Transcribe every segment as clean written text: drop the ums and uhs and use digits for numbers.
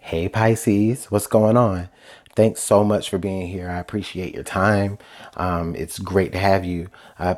Hey Pisces, what's going on? Thanks so much for being here. I appreciate your time. It's great to have you.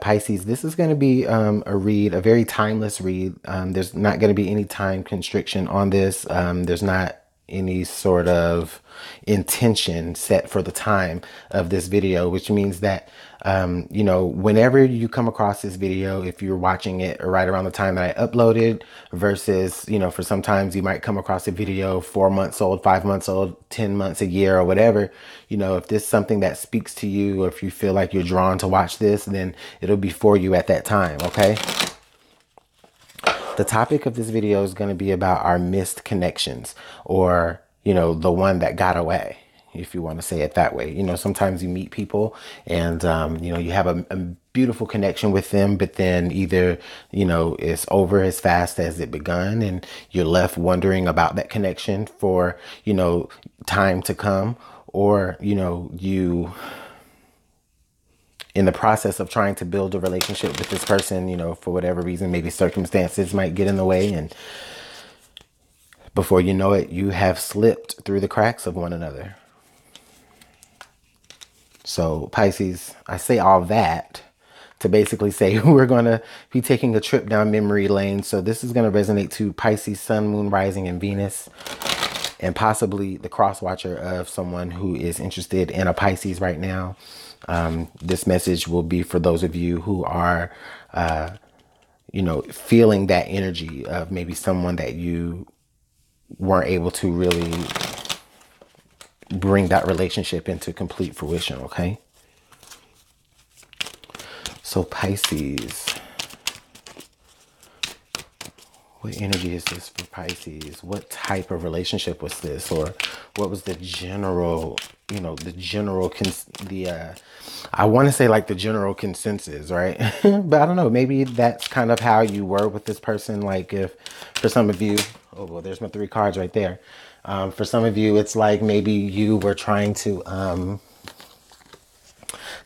Pisces, this is going to be a read, a very timeless read. There's not going to be any time constriction on this. There's not any sort of intention set for the time of this video, which means that whenever you come across this video, if you're watching it right around the time that I uploaded versus, for sometimes you might come across a video 4 months old, 5 months old, 10 months, a year or whatever, if this is something that speaks to you, or if you feel like you're drawn to watch this, then it'll be for you at that time. Okay. The topic of this video is going to be about our missed connections, or, the one that got away, if you want to say it that way. Sometimes you meet people and, you have a beautiful connection with them, but then either, it's over as fast as it begun and you're left wondering about that connection for, time to come, or, you in the process of trying to build a relationship with this person, for whatever reason, maybe circumstances might get in the way, and before you know it, you have slipped through the cracks of one another. So Pisces, I say all that to basically say we're going to be taking a trip down memory lane. So this is going to resonate to Pisces, Sun, Moon, Rising, and Venus, and possibly the cross watcher of someone who is interested in a Pisces right now. This message will be for those of you who are, feeling that energy of maybe someone that you weren't able to really bring that relationship into complete fruition. Okay. So Pisces, what energy is this for Pisces? What type of relationship was this? Or what was the general, I want to say like the general consensus, right? But I don't know, maybe that's kind of how you were with this person. Like if for some of you, oh, well, there's my 3 cards right there. For some of you, it's like maybe you were trying to,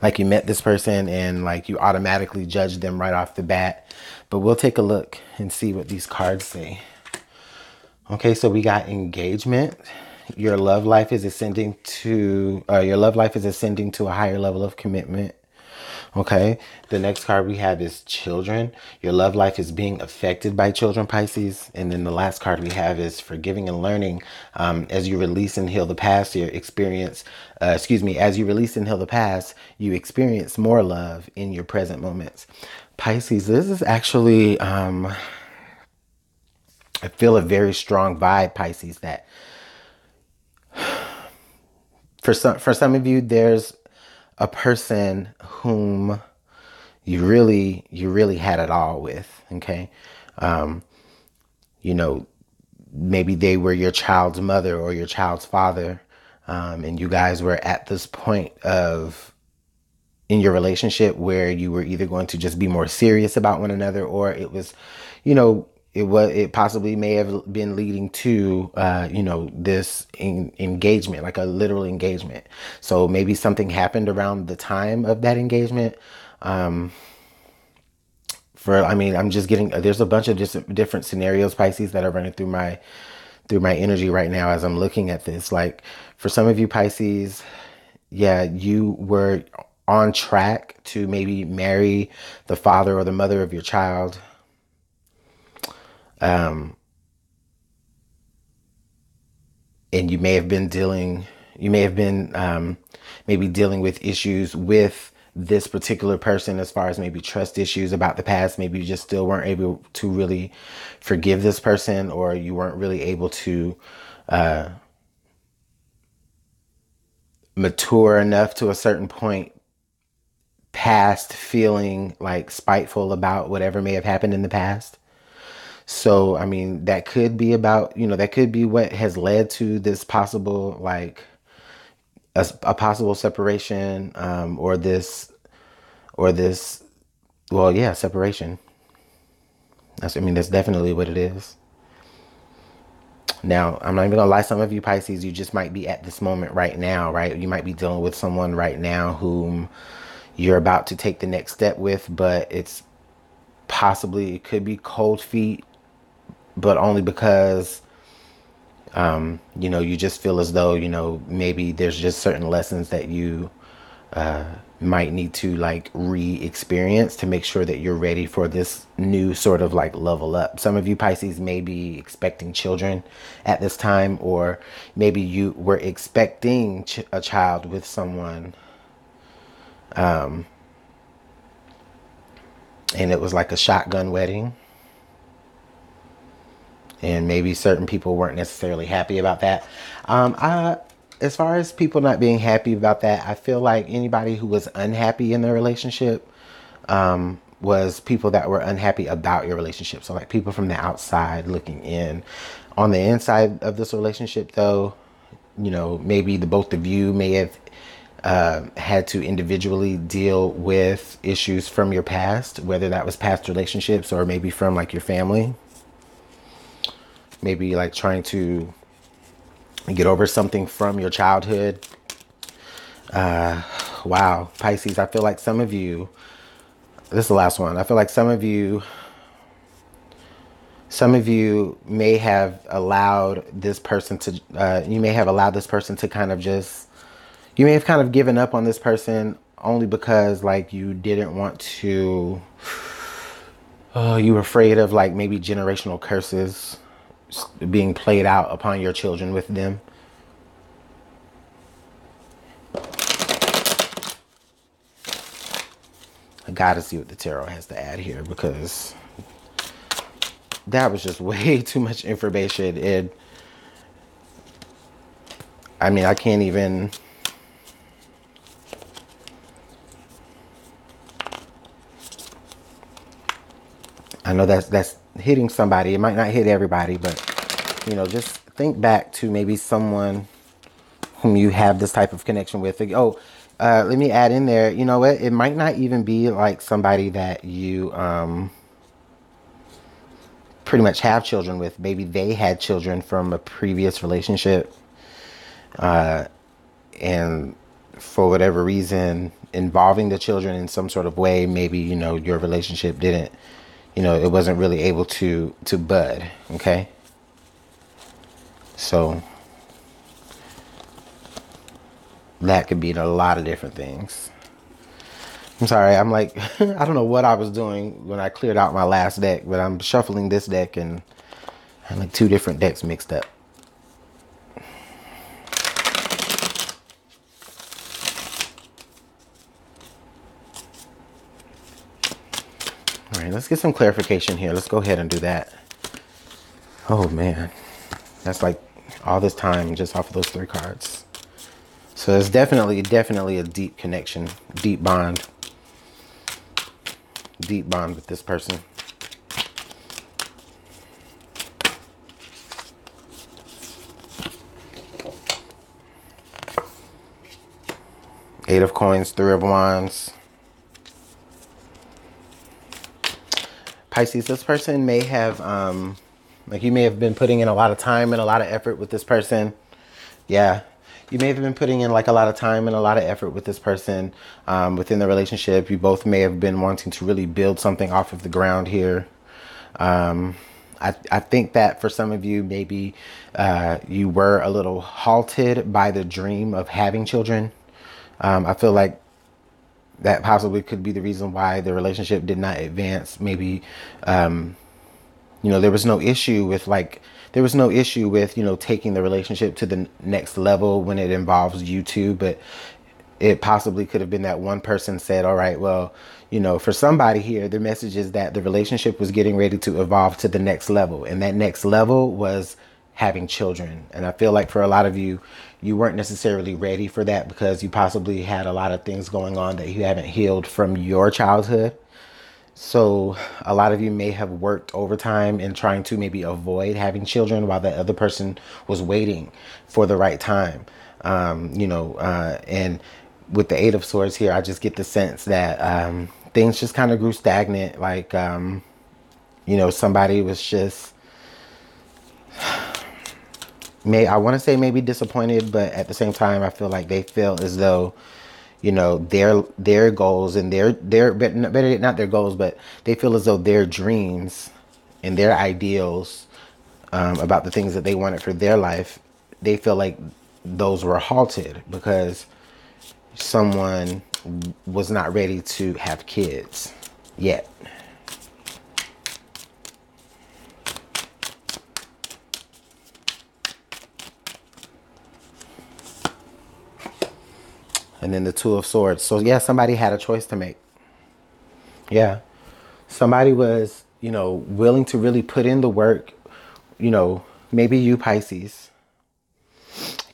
like you met this person and like you automatically judged them right off the bat. But we'll take a look and see what these cards say. Okay, so we got engagement. Your love life is ascending to a higher level of commitment. Okay, the next card we have is children. Your love life is being affected by children, Pisces. And then the last card we have is forgiving and learning. As you release and heal the past, as you release and heal the past, you experience more love in your present moments. Pisces, this is actually, I feel a very strong vibe, Pisces, that for some of you, there's a person whom you really had it all with. Okay. Maybe they were your child's mother or your child's father. And you guys were at this point in your relationship where you were either going to just be more serious about one another, or it was, it possibly may have been leading to, this engagement, like a literal engagement. So maybe something happened around the time of that engagement. I'm just getting, there's a bunch of different scenarios, Pisces, that are running through my energy right now as I'm looking at this. Like for some of you Pisces, yeah, you were on track to maybe marry the father or the mother of your child. And you may have been maybe dealing with issues with this particular person, as far as maybe trust issues about the past. Maybe you just still weren't able to really forgive this person, or you weren't really able to mature enough to a certain point past feeling like spiteful about whatever may have happened in the past. So, that could be about, that could be what has led to this possible, like a possible separation, or this, well, yeah, separation. That's definitely what it is. Now, I'm not even gonna lie, some of you Pisces, you just might be at this moment right now, right? You might be dealing with someone right now whom you're about to take the next step with, but it could be cold feet, but only because You know, you just feel as though, you know, maybe there's just certain lessons that you might need to like re-experience to make sure that you're ready for this new sort of like level up. Some of you Pisces may be expecting children at this time, or maybe you were expecting a child with someone, and it was like a shotgun wedding, and maybe certain people weren't necessarily happy about that. As far as people not being happy about that, I feel like anybody who was unhappy in their relationship was people that were unhappy about your relationship. So like people from the outside looking in. On the inside of this relationship, though, you know, maybe the both of you may have had to individually deal with issues from your past, whether that was past relationships or maybe from like your family. Maybe like trying to get over something from your childhood. Wow, Pisces, I feel like some of you, this is the last one. I feel like some of you may have allowed this person to, you may have allowed this person to kind of just, you may have kind of given up on this person only because like you didn't want to, you were afraid of like maybe generational curses being played out upon your children with them. I gotta see what the tarot has to add here, because that was just way too much information. And I mean, I can't even, I know that's hitting somebody. It might not hit everybody, but you know, just think back to maybe someone whom you have this type of connection with. Like, oh, let me add in there, you know what? It might not even be like somebody that you pretty much have children with. Maybe they had children from a previous relationship. And for whatever reason, involving the children in some sort of way, maybe, you know, your relationship didn't, you know, it wasn't really able to bud. Okay. So that could mean a lot of different things. I'm sorry. I'm like, I don't know what I was doing when I cleared out my last deck, but I'm shuffling this deck and I had like two different decks mixed up. All right, let's get some clarification here. Let's go ahead and do that. Oh man, that's like all this time just off of those three cards. So there's definitely a deep connection, deep bond with this person. Eight of Coins, Three of Wands. Pisces, this person may have, like you may have been putting in a lot of time and a lot of effort with this person. Yeah. You may have been putting in like a lot of time and a lot of effort with this person within the relationship. You both may have been wanting to really build something off of the ground here. I think that for some of you, maybe you were a little halted by the dream of having children. I feel like that possibly could be the reason why the relationship did not advance. Maybe, you know, there was no issue with you know, taking the relationship to the next level when it involves you two, but it possibly could have been that one person said, all right, well, you know, for somebody here, the message is that the relationship was getting ready to evolve to the next level. And that next level was having children. And I feel like for a lot of you, you weren't necessarily ready for that because you possibly had a lot of things going on that you haven't healed from your childhood. So a lot of you may have worked overtime in trying to maybe avoid having children while the other person was waiting for the right time. You know, and with the Eight of Swords here, I just get the sense that things just kind of grew stagnant. Like, you know, somebody was just, I want to say maybe disappointed, but at the same time, I feel like they feel as though, you know, their goals and their not their goals, but they feel as though their dreams and their ideals about the things that they wanted for their life, they feel like those were halted because someone was not ready to have kids yet. And then the Two of Swords. So yeah, somebody had a choice to make. Yeah. Somebody was, willing to really put in the work. Maybe you, Pisces.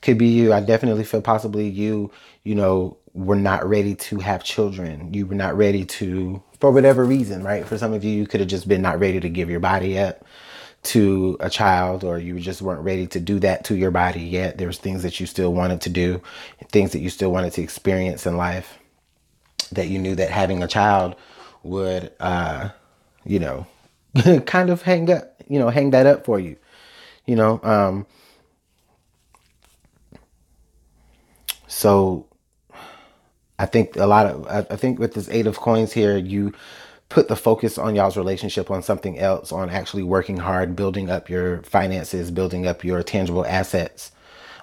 Could be you. I definitely feel possibly you, were not ready to have children. You were not ready to, for whatever reason, right? For some of you, you could have just been not ready to give your body up to a child, or you just weren't ready to do that to your body yet. There's things that you still wanted to do, things that you still wanted to experience in life, that you knew that having a child would, you know, kind of hang that up for you, you know. So I think I think with this Eight of Coins here, you put the focus on y'all's relationship on something else, on actually working hard, building up your finances, building up your tangible assets,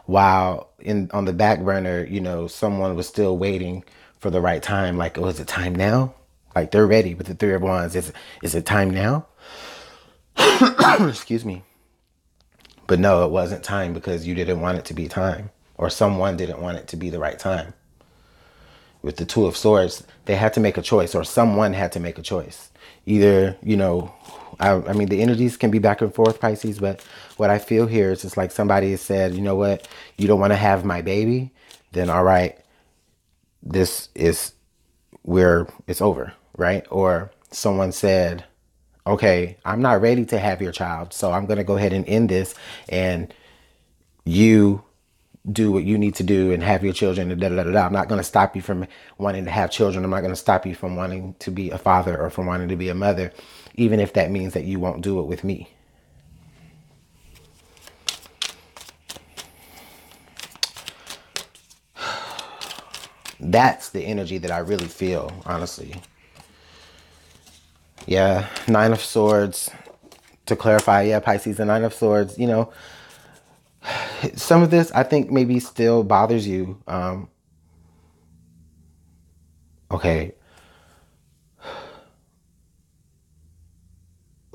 while on the back burner, someone was still waiting for the right time. Like, oh, is it time now? Like, they're ready with the Three of Wands. Is it time now? Excuse me. But no, it wasn't time because you didn't want it to be time, or someone didn't want it to be the right time. With the Two of Swords, they had to make a choice, or someone had to make a choice. Either, I mean, the energies can be back and forth, Pisces, but what I feel here is just like somebody has said, you know what, you don't want to have my baby, then all right, this is where it's over, right? Or someone said, okay, I'm not ready to have your child, so I'm going to go ahead and end this, and you do what you need to do and have your children, and da da da da. I'm not going to stop you from wanting to have children. I'm not going to stop you from wanting to be a father or from wanting to be a mother, even if that means that you won't do it with me. That's the energy that I really feel, honestly. Yeah, Nine of Swords. To clarify, yeah, Pisces, the Nine of Swords, some of this I think maybe still bothers you. Okay.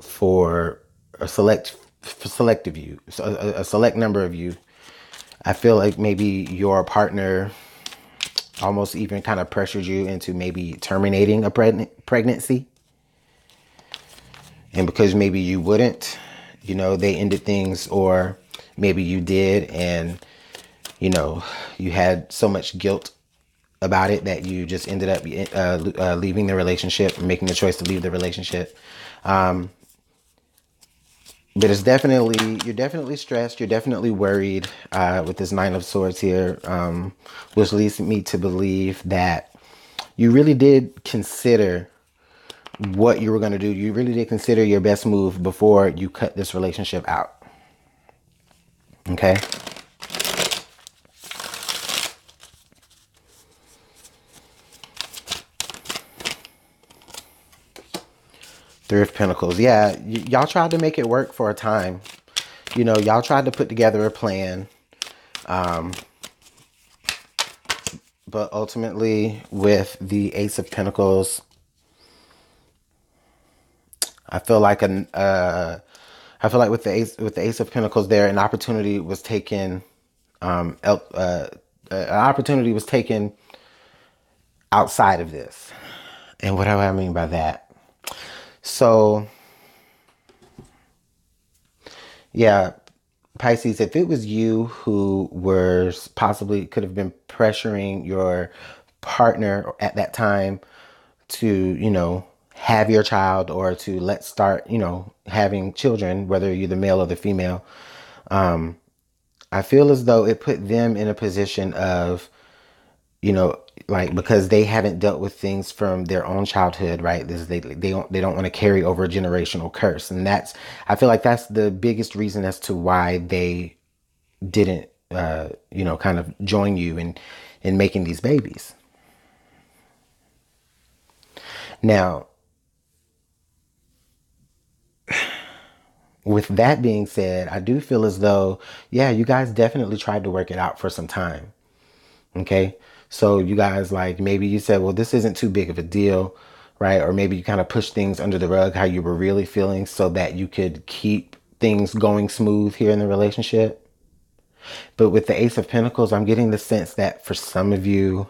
For a select of you, so a select number of you, I feel like maybe your partner almost even kind of pressured you into maybe terminating a pregnancy. And because maybe you wouldn't, they ended things, or maybe you did, and, you had so much guilt about it that you just ended up leaving the relationship, making the choice to leave the relationship. But you're definitely stressed. You're definitely worried with this Nine of Swords here, which leads me to believe that you really did consider what you were going to do. You really did consider your best move before you cut this relationship out. Okay. Three of Pentacles. Yeah, y'all tried to make it work for a time. Y'all tried to put together a plan. But ultimately, with the Ace of Pentacles, I feel like with the Ace of Pentacles there, an opportunity was taken. An opportunity was taken outside of this. And what do I mean by that? So, yeah, Pisces, if it was you who was possibly could have been pressuring your partner at that time to, have your child, or to let's start, having children, whether you're the male or the female, I feel as though it put them in a position of, like, because they haven't dealt with things from their own childhood, right? They don't want to carry over a generational curse, and I feel like that's the biggest reason as to why they didn't, kind of join you in making these babies. Now, With that being said, I do feel as though, yeah, you guys definitely tried to work it out for some time. Okay. So you guys, like, maybe you said, well, this isn't too big of a deal, right? Or maybe you kind of pushed things under the rug, how you were really feeling, so that you could keep things going smooth here in the relationship. But with the Ace of Pentacles, I'm getting the sense that for some of you,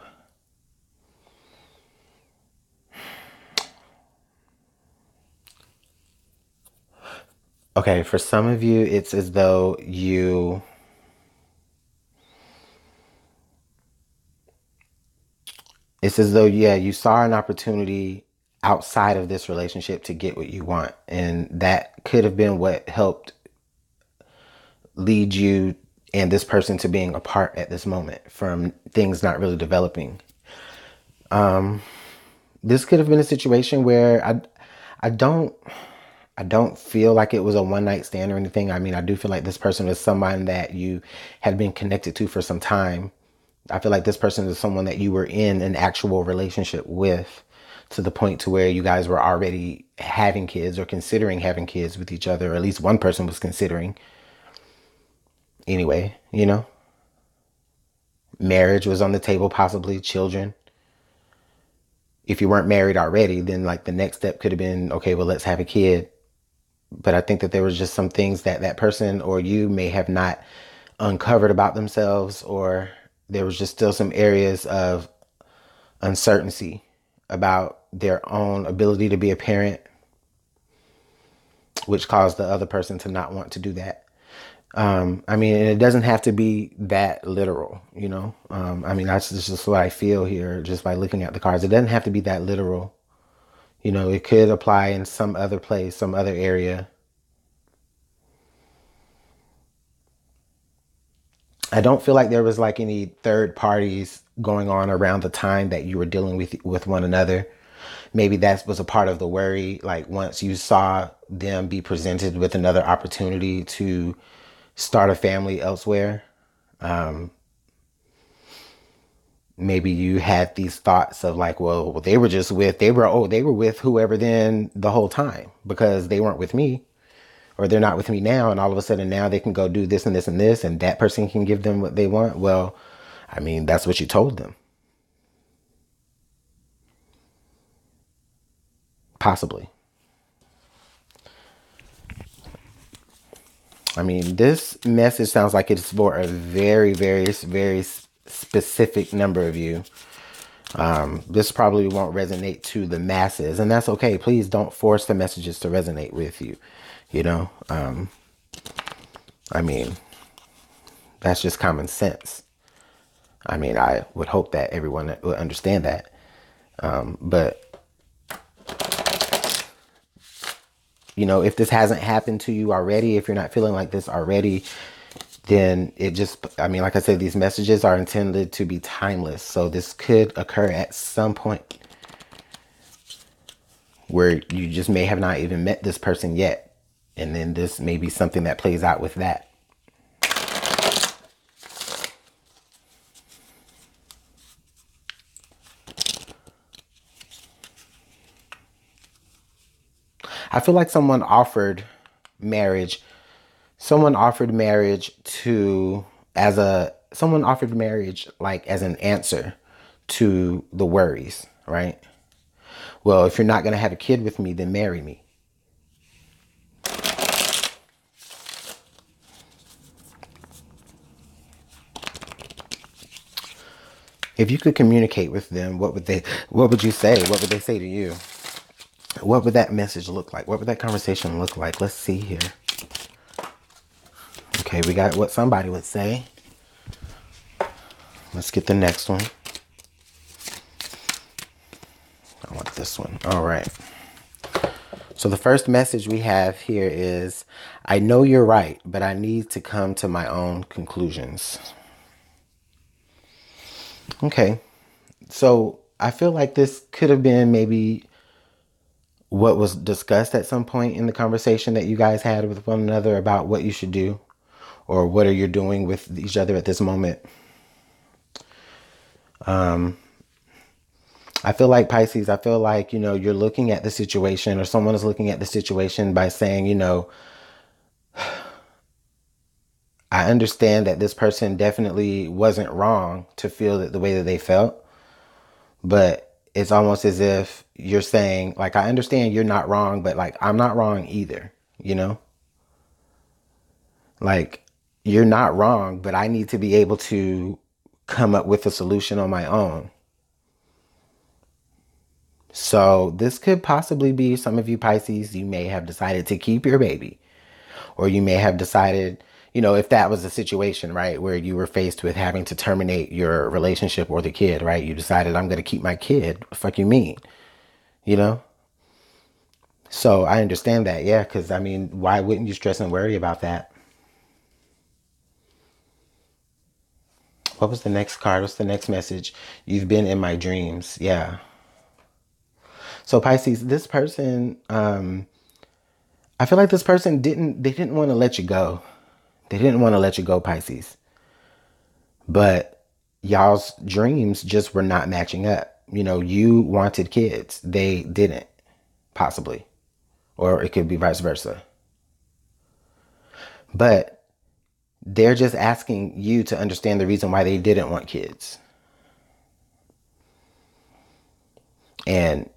okay, for some of you, it's as though it's as though, yeah, you saw an opportunity outside of this relationship to get what you want. And that could have been what helped lead you and this person to being apart at this moment from things not really developing. This could have been a situation where I don't I don't feel like it was a one night stand or anything. I mean, I do feel like this person is someone that you had been connected to for some time. I feel like this person is someone that you were in an actual relationship with, to the point to where you guys were already having kids or considering having kids with each other, or at least one person was considering. Anyway, marriage was on the table, possibly children. If you weren't married already, then like the next step could have been, okay, well, let's have a kid. But I think that there was just some things that that person or you may have not uncovered about themselves, or there was just still some areas of uncertainty about their own ability to be a parent, which caused the other person to not want to do that. I mean, it doesn't have to be that literal, I mean, that's just what I feel here just by looking at the cards. It doesn't have to be that literal. It could apply in some other place, some other area. I don't feel like there was like any third parties going on around the time that you were dealing with one another. Maybe that was a part of the worry. Like once you saw them be presented with another opportunity to start a family elsewhere, maybe you had these thoughts of like, well, they were with whoever then the whole time, because they weren't with me, or they're not with me now, and all of a sudden now they can go do this and this and this, and that person can give them what they want. Well, I mean, that's what you told them. Possibly. I mean, this message sounds like it's for a very, very, very specific number of you. This probably won't resonate to the masses, and that's okay. Please don't force the messages to resonate with you. I mean, that's just common sense. I mean, I would hope that everyone would understand that. But if this hasn't happened to you already, if you're not feeling like this already, then I mean, like I said, these messages are intended to be timeless. So this could occur at some point where you just may have not even met this person yet. And then this may be something that plays out with that. I feel like someone offered marriage. Someone offered marriage someone offered marriage like as an answer to the worries, right? Well, if you're not going to have a kid with me, then marry me. If you could communicate with them, what would you say? What would they say to you? What would that message look like? What would that conversation look like? Let's see here. Okay, we got what somebody would say. Let's get the next one. I want this one. All right. So the first message we have here is, I know you're right, but I need to come to my own conclusions. Okay. So I feel like this could have been maybe what was discussed at some point in the conversation that you guys had with one another about what you should do, or what are you doing with each other at this moment. I feel like Pisces, I feel like, you're looking at the situation, or someone is looking at the situation by saying, I understand that this person definitely wasn't wrong to feel the way that they felt, but it's almost as if you're saying, like, I understand you're not wrong, but like, I'm not wrong either, you know? Like, you're not wrong, but I need to be able to come up with a solution on my own. So this could possibly be some of you Pisces, you may have decided to keep your baby, or you may have decided, if that was the situation, right, where you were faced with having to terminate your relationship or the kid, right? You decided, I'm going to keep my kid. What the fuck you mean? You know? So I understand that. Yeah. Cause I mean, why wouldn't you stress and worry about that? What was the next card? What's the next message? You've been in my dreams. Yeah. So Pisces, this person, I feel like this person they didn't want to let you go. They didn't want to let you go, Pisces. But y'all's dreams just were not matching up. You wanted kids. They didn't, possibly. Or it could be vice versa. But they're just asking you to understand the reason why they didn't want kids. And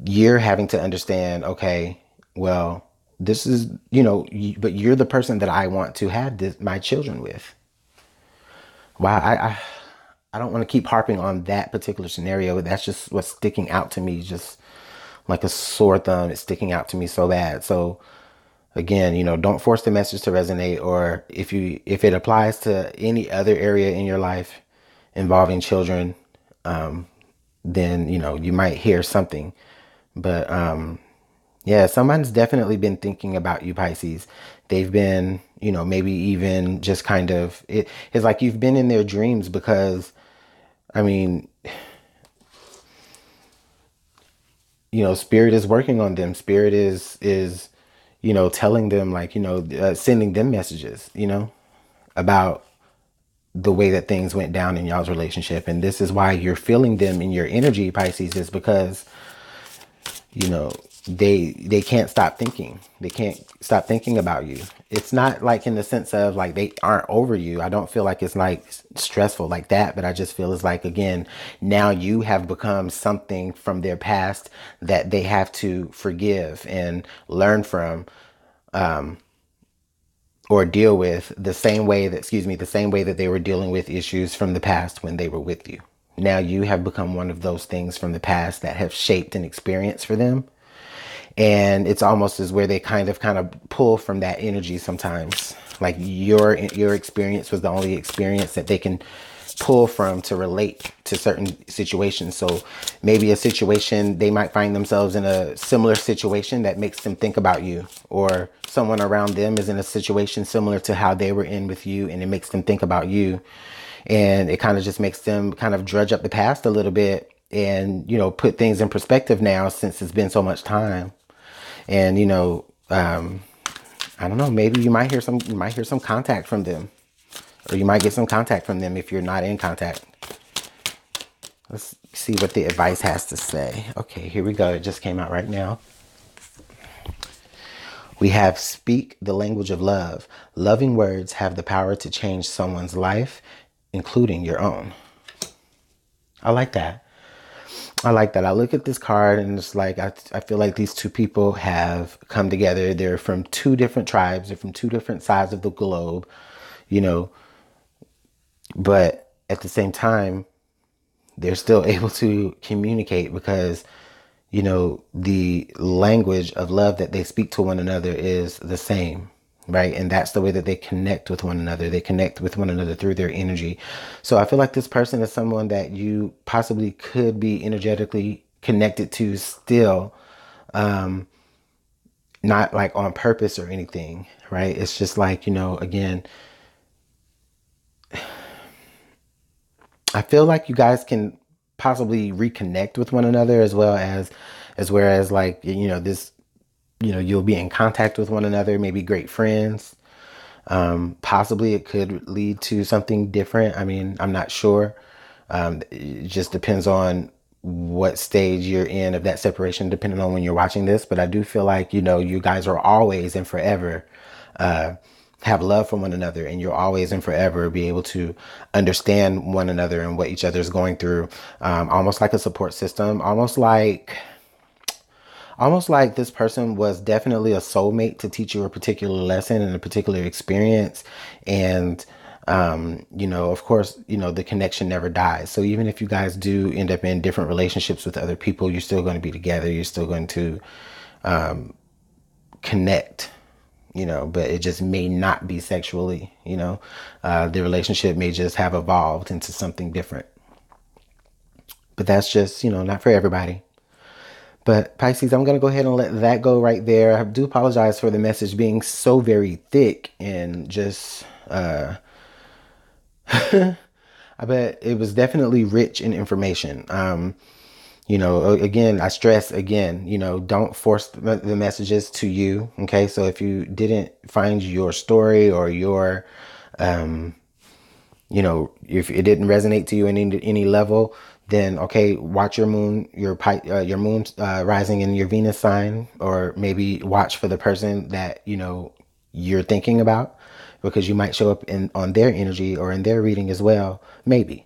you're having to understand, okay, well, this is, but you're the person that I want to have my children with. Wow, I don't want to keep harping on that particular scenario, but that's just what's sticking out to me, just like a sore thumb. It's sticking out to me so bad. So again, don't force the message to resonate, or if it applies to any other area in your life involving children, then you might hear something. But yeah, someone's definitely been thinking about you, Pisces. They've been, maybe even just kind of, it's like you've been in their dreams because, I mean, Spirit is working on them. Spirit is, telling them, like, sending them messages, about the way that things went down in y'all's relationship. And this is why you're feeling them in your energy, Pisces, is because they can't stop thinking. They can't stop thinking about you. It's not like in the sense of like they aren't over you. I don't feel like it's like stressful like that, but I just feel it's like, again, now you have become something from their past that they have to forgive and learn from, or deal with the same way that they were dealing with issues from the past when they were with you. Now you have become one of those things from the past that have shaped an experience for them. And it's almost as where they kind of pull from that energy sometimes. Like your experience was the only experience that they can pull from to relate to certain situations. So maybe a situation, they might find themselves in a similar situation that makes them think about you, or someone around them is in a situation similar to how they were in with you, and it makes them think about you. And it kind of just makes them kind of drudge up the past a little bit and, put things in perspective now since it's been so much time. And, I don't know, maybe you might hear some contact from them, or you might get some contact from them if you're not in contact. Let's see what the advice has to say. Okay, here we go. It just came out right now. We have speak the language of love. Loving words have the power to change someone's life, including your own. I like that. I like that. I look at this card and it's like, I feel like these two people have come together. They're from two different tribes. They're from two different sides of the globe, but at the same time, they're still able to communicate because, the language of love that they speak to one another is the same, right? And that's the way that they connect with one another. They connect with one another through their energy. So I feel like this person is someone that you possibly could be energetically connected to still, not like on purpose or anything, right? It's just like, again, I feel like you guys can possibly reconnect with one another whereas like, this, you'll be in contact with one another, maybe great friends. Possibly it could lead to something different. I mean, I'm not sure. It just depends on what stage you're in of that separation, depending on when you're watching this. But I do feel like, you guys are always and forever, have love for one another, and you'll always and forever be able to understand one another and what each other's going through. Almost like a support system, almost like this person was definitely a soulmate to teach you a particular lesson and a particular experience. And you know, of course, you know, the connection never dies. So even if you guys do end up in different relationships with other people, you're still going to be together. You're still going to connect, you know, but it just may not be sexually, you know. The relationship may just have evolved into something different. But that's just, you know, not for everybody. But Pisces, I'm going to go ahead and let that go right there. I do apologize for the message being so very thick and just, I bet it was definitely rich in information. You know, again, I stress again, you know, don't force the messages to you. Okay. So if you didn't find your story or your, you know, if it didn't resonate to you in any level, then okay, watch your moon, your moon rising in your Venus sign, or maybe watch for the person that, you know, you're thinking about, because you might show up in on their energy or in their reading as well, maybe.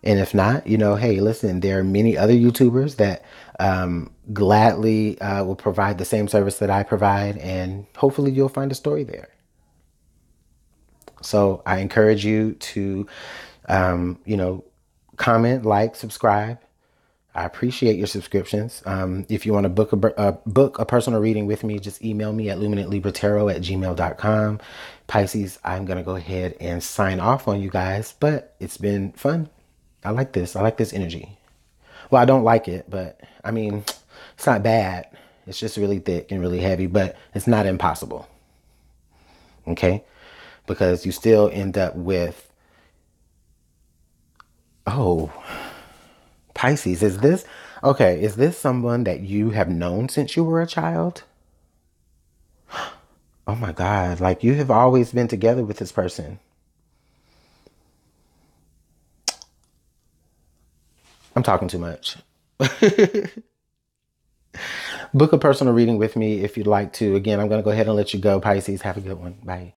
And if not, you know, hey, listen, there are many other YouTubers that gladly will provide the same service that I provide, and hopefully you'll find a story there. So I encourage you to, you know, comment, like, subscribe. I appreciate your subscriptions. If you want to book a personal reading with me, just email me at LuminantLibraTarot@gmail.com. Pisces, I'm going to go ahead and sign off on you guys, but it's been fun. I like this. I like this energy. Well, I don't like it, but I mean, it's not bad. It's just really thick and really heavy, but it's not impossible. Okay? Because you still end up with, oh, Pisces, is this, okay, is this someone that you have known since you were a child? Oh my God, like you have always been together with this person. I'm talking too much. Book a personal reading with me if you'd like to. Again, I'm going to go ahead and let you go, Pisces. Have a good one. Bye.